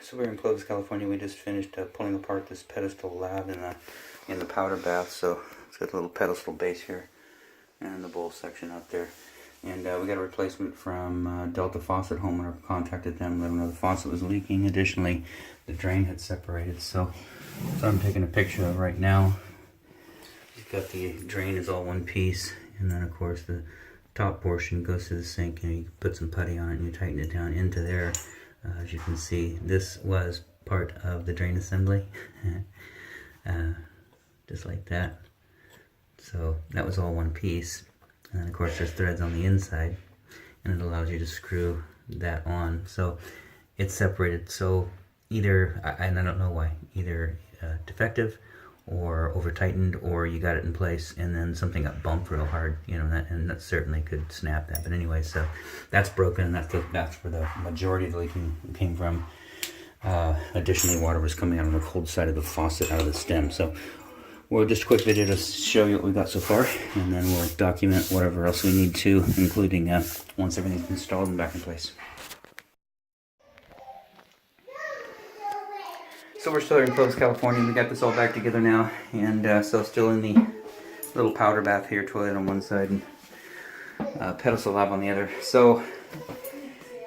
So we're in Clovis, California. We just finished pulling apart this pedestal lab in the powder bath. So it's got a little pedestal base here and the bowl section up there. And we got a replacement from Delta Faucet. Homeowner contacted them, let them know the faucet was leaking. Additionally, the drain had separated. So I'm taking a picture of right now. You've got the drain is all one piece, and then of course the top portion goes to the sink, and you put some putty on it and you tighten it down into there. As you can see, this was part of the drain assembly, just like that. So that was all one piece, and then of course there's threads on the inside, and it allows you to screw that on. So it's separated. So either, and I don't know why, either defective or over tightened, or you got it in place and then something got bumped real hard, you know, and that certainly could snap that. But anyway, so that's broken, and that's where the majority of the leaking came from. Additionally, water was coming out on the cold side of the faucet, out of the stem. So we'll just a quick video to show you what we got so far, and then we'll document whatever else we need to, including once everything's installed and back in place. So we're still here in Clovis, California. We got this all back together now, and so still in the little powder bath here, toilet on one side and pedestal lab on the other. So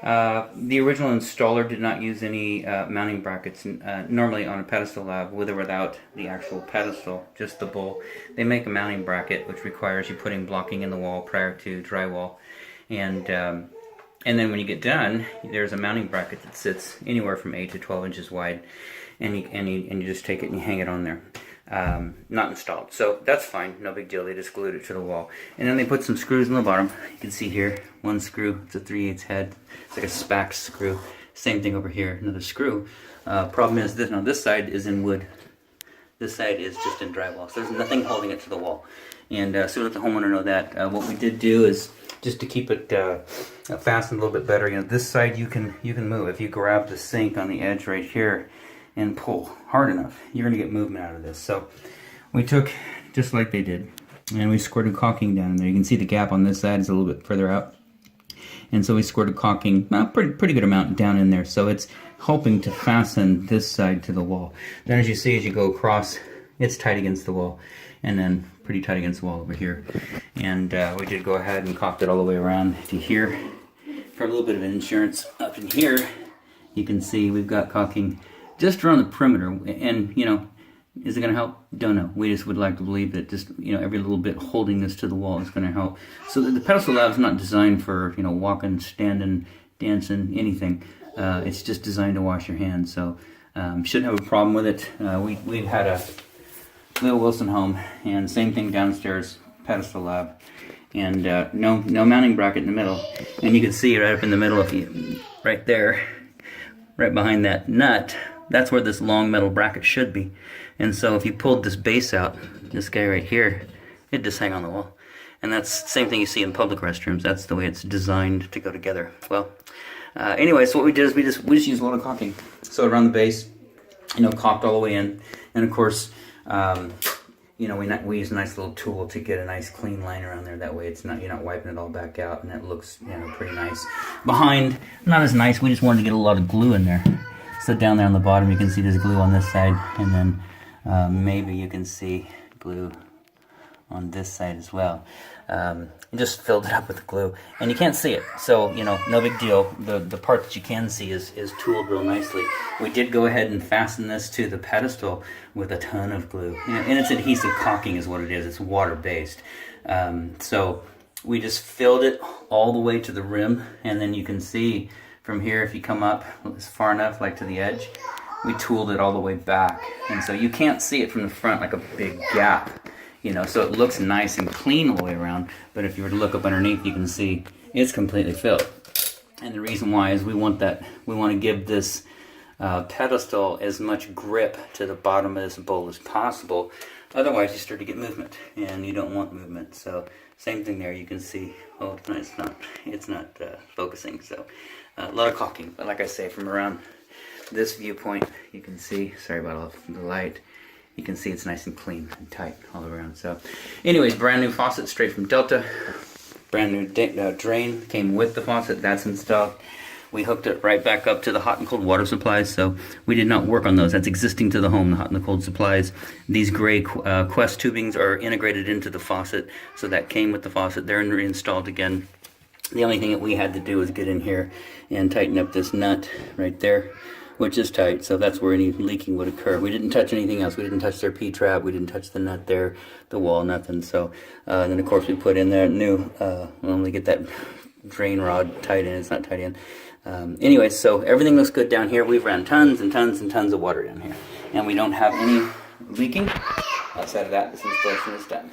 the original installer did not use any mounting brackets normally on a pedestal lab, with or without the actual pedestal, just the bowl. They make a mounting bracket which requires you putting blocking in the wall prior to drywall, and then when you get done, there's a mounting bracket that sits anywhere from 8 to 12 inches wide. And you just take it and you hang it on there. Not installed. So that's fine, no big deal. They just glued it to the wall. And then they put some screws in the bottom. You can see here, one screw, it's a 3/8 head. It's like a SPAX screw. Same thing over here, another screw. Problem is this, now this side is in wood. This side is just in drywall. So there's nothing holding it to the wall. And so let the homeowner know that. What we did do is, just to keep it fastened a little bit better, you know, this side you can move. If you grab the sink on the edge right here and pull hard enough, you're going to get movement out of this. So we took, just like they did, and we squirted caulking down in there. You can see the gap on this side is a little bit further out. And so we squirted caulking, pretty good amount down in there. So it's helping to fasten this side to the wall. Then as you see, as you go across, it's tight against the wall, and then pretty tight against the wall over here. And we did go ahead and caulked it all the way around to here for a little bit of insurance. Up in here, you can see we've got caulking just around the perimeter, and you know, is it going to help? Don't know. We just would like to believe that just, you know, every little bit holding this to the wall is going to help. So the pedestal lab is not designed for, you know, walking, standing, dancing, anything. It's just designed to wash your hands. So shouldn't have a problem with it. We've had a little Wilson home, and same thing downstairs, pedestal lab, and no mounting bracket in the middle. And you can see right up in the middle, if you, right there, right behind that nut, that's where this long metal bracket should be. And so if you pulled this base out, this guy right here, it'd just hang on the wall. And that's the same thing you see in public restrooms. That's the way it's designed to go together. Well, anyway, so what we did is we just used a lot of caulking. So around the base, you know, caulked all the way in. And of course, you know, we use a nice little tool to get a nice clean line around there. That way it's not, you're not wiping it all back out, and it looks, you know, pretty nice. Behind, not as nice. We just wanted to get a lot of glue in there. So down there on the bottom, you can see there's glue on this side, and then maybe you can see glue on this side as well. Just filled it up with glue, and you can't see it, so you know, no big deal. The part that you can see is tooled real nicely. We did go ahead and fasten this to the pedestal with a ton of glue, and it's adhesive caulking is what it is. It's water based. So we just filled it all the way to the rim, and then you can see from here, if you come up as far enough, like to the edge, we tooled it all the way back, and so you can't see it from the front like a big gap. You know, so it looks nice and clean all the way around, but if you were to look up underneath, you can see it's completely filled. And the reason why is we want to give this pedestal as much grip to the bottom of this bowl as possible. Otherwise, you start to get movement, and you don't want movement. So same thing there. You can see, oh, it's not focusing. So a lot of caulking, but like I say, from around this viewpoint, you can see. Sorry about all the light. You can see it's nice and clean and tight all around. So anyways, brand new faucet straight from Delta. Brand new drain came with the faucet. That's installed. We hooked it right back up to the hot and cold water supplies, so we did not work on those. That's existing to the home, the hot and the cold supplies. These gray Quest tubings are integrated into the faucet, so that came with the faucet. They're reinstalled again. The only thing that we had to do was get in here and tighten up this nut right there, which is tight, so that's where any leaking would occur. We didn't touch anything else. We didn't touch their P-trap. We didn't touch the nut there, the wall, nothing. So then, of course, we put in there new, only get that drain rod tied in. It's not tied in. Anyway, so everything looks good down here. We've ran tons and tons and tons of water down here. And we don't have any leaking. Outside of that, this installation is done.